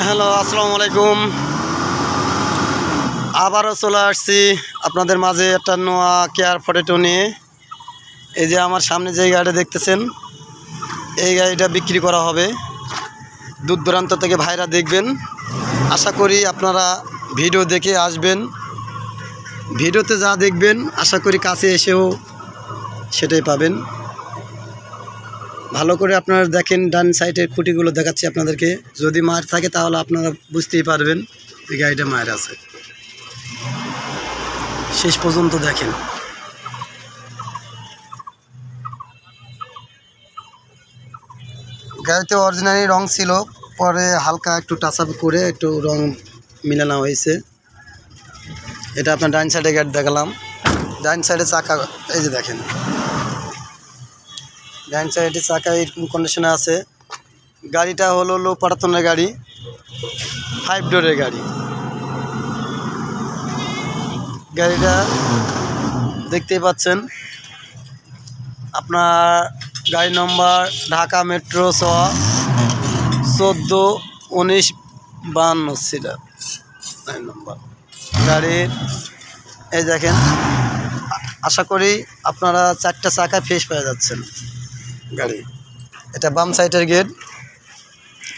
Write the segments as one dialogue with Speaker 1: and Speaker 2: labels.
Speaker 1: Hello, আসসালামু আলাইকুম। আবারও চলে আসছি আপনাদের মাঝে একটা নোয়া কেয়ার পটেটো নিয়ে। এই যে আমার সামনে যে গাড়িটা দেখতেছেন, এই গাড়িটা বিক্রি করা হবে। দূর দূরান্ত থেকে ভাইরা দেখবেন। আশা করি আপনারা ভিডিও দেখে আসবেন। ভিডিওতে যা দেখবেন আশা করি কাছে এসেও সেটাই পাবেন। ভালো করে আপনারা দেখেন, ডান সাইডের খুঁটিগুলো দেখাচ্ছি আপনাদেরকে। যদি মার থাকে তাহলে আপনারা বুঝতেই পারবেন এই গাড়িটা মায়ের আছে। শেষ পর্যন্ত দেখেন। গাড়িতে অরিজিনালি রং ছিল, পরে হালকা একটু টাচ আপ করে একটু রং মিলানো হয়েছে। এটা আপনার ডাইন সাইডে গাড়ি দেখালাম। ডাইন সাইডে চাকা এই যে দেখেন, ডাইন সাইডে চাকা এরকম কন্ডিশনে আছে। গাড়িটা হলো লো পাটাতনের গাড়ি, 5 ডোরের গাড়ি। গাড়িটা দেখতেই পাচ্ছেন। আপনার গাড়ি নম্বর ঢাকা মেট্রো 14-19-52 ছিল নম্বর গাড়ির। এই দেখেন, আশা করি আপনারা 4টা চাকা ফ্রেশ পেয়ে যাচ্ছেন গাড়ি। এটা বাম সাইডের গেট।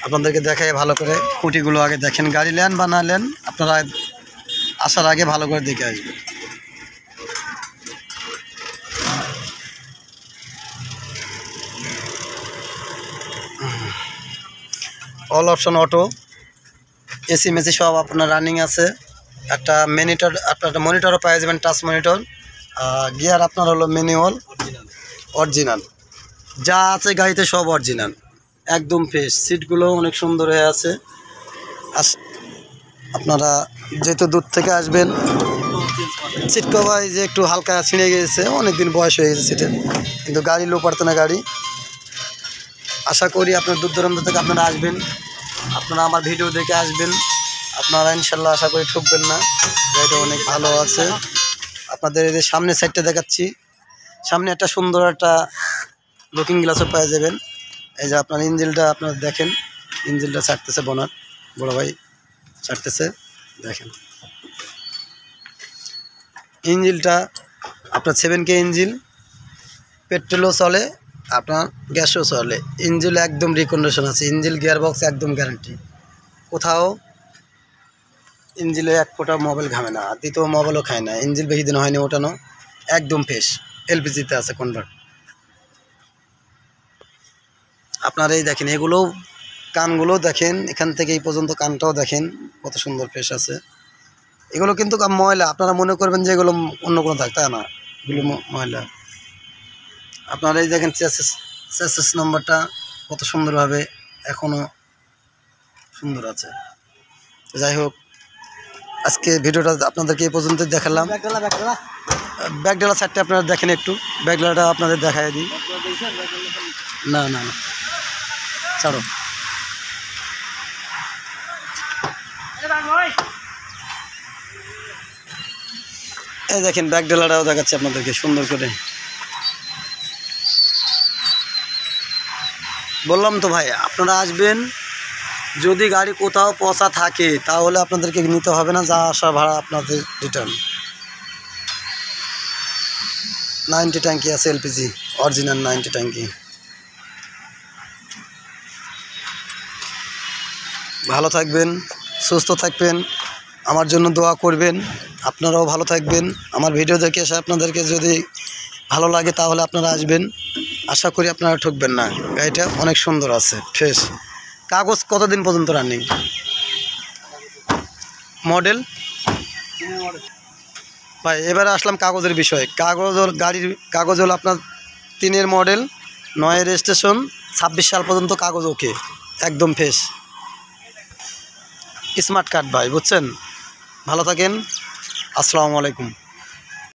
Speaker 1: আপনাদেরকে দেখাই ভালো করে, খুঁটিগুলো আগে দেখেন। গাড়ি নেন বা না নেন, আপনারা আসার আগে ভালো করে দেখে আসবেন। All option auto, AC Messi সব আপনার রানিং আছে। একটা মনিটর, আপনার মনিটরও পেয়ে যাবেন, টাচ মনিটর। গিয়ার আপনার হলো ম্যানুয়াল, অরিজিনাল যা আছে গাড়িতে সব অরিজিনাল, একদম ফ্রেশ। সিটগুলো অনেক সুন্দর হয়ে আছে। আপনারা যেহেতু দূর থেকে আসবেন, সিট কভার যে একটু হালকা ছিঁড়ে গিয়েছে, অনেক দিন বয়স হয়ে গেছে সিটের, কিন্তু গাড়ি লো পারতনা গাড়ি। আশা করি আপনার দূর দূরান্ত থেকে আপনারা আসবেন, আপনারা আমার ভিডিও দেখে আসবেন। আপনারা ইনশাল্লাহ আশা করি ঠকবেন না। গাড়িটা অনেক ভালো আছে। আপনাদের এই যে সামনের সাইডটা দেখাচ্ছি, সামনে একটা সুন্দর একটা লুকিং গ্লাসও পেয়ে যাবেন। এই যে আপনার ইঞ্জিনটা আপনারা দেখেন, ইঞ্জিনটা ছাড়তেছে বোনার, বড় ভাই ছাড়তেছে, দেখেন। ইঞ্জিনটা আপনার 7K ইঞ্জিন, পেট্রোলও চলে, আপনার গ্যাসও চলে। ইঞ্জিন একদম রিকন্ডিশন আছে। ইঞ্জিন গিয়ারবক্স একদম গ্যারান্টি, কোথাও ইঞ্জিলে এক ফোঁটা মোবাইল ঘামে না, দ্বিতীয় মোবাইলও খায় না। ইঞ্জিন বেশি দিন হয়নি ওঠানো, একদম ফ্রেশ। এলপিজিতে আছে কনভার্ট। আপনারা এই দেখেন, এগুলো কানগুলো দেখেন, এখান থেকে এই পর্যন্ত কানটাও দেখেন কত সুন্দর ফ্রেশ আছে। এগুলো কিন্তু ময়লা, আপনারা মনে করবেন যে এগুলো অন্য কোনো থাক, তা না, এগুলো ময়লা। আপনারা এই দেখেন চেসিস নম্বরটা কত সুন্দরভাবে এখনও সুন্দর আছে। যাই হোক, আজকে ভিডিওটা আপনাদেরকে এই পর্যন্ত দেখালাম। ব্যাকডালা সাইডটা আপনারা দেখেন একটু, ব্যাকডালাটা আপনাদের দেখাই দিই। না না না, ছাড়ো। এই দেখেন, ব্যাকডালাটাও দেখাচ্ছে আপনাদেরকে সুন্দর করে। বললাম তো ভাই, আপনারা আসবেন। যদি গাড়ি কোথাও পচা থাকে তাহলে আপনাদেরকে নিতে হবে না, যা আসা ভাড়া আপনাদের রিটার্ন। 90 ট্যাঙ্কি আছে এলপিজি, অরিজিনাল 90 ট্যাঙ্কি। ভালো থাকবেন, সুস্থ থাকবেন, আমার জন্য দোয়া করবেন। আপনারাও ভালো থাকবেন। আমার ভিডিও দেখে এসে আপনাদেরকে যদি ভালো লাগে তাহলে আপনারা আসবেন। আশা করি আপনারা ঠকবেন না। গাড়িটা অনেক সুন্দর আছে, ফ্রেশ। কাগজ কতদিন পর্যন্ত রানিং? মডেল ভাই, এবারে আসলাম কাগজের বিষয়ে। কাগজ, গাড়ির কাগজ হলো আপনার 3-এর মডেল, 9-এর রেজিস্ট্রেশন, 26 সাল পর্যন্ত কাগজ ওকে, একদম ফ্রেশ, স্মার্ট কার্ড ভাই, বুঝছেন। ভালো থাকেন, আসসালামু আলাইকুম।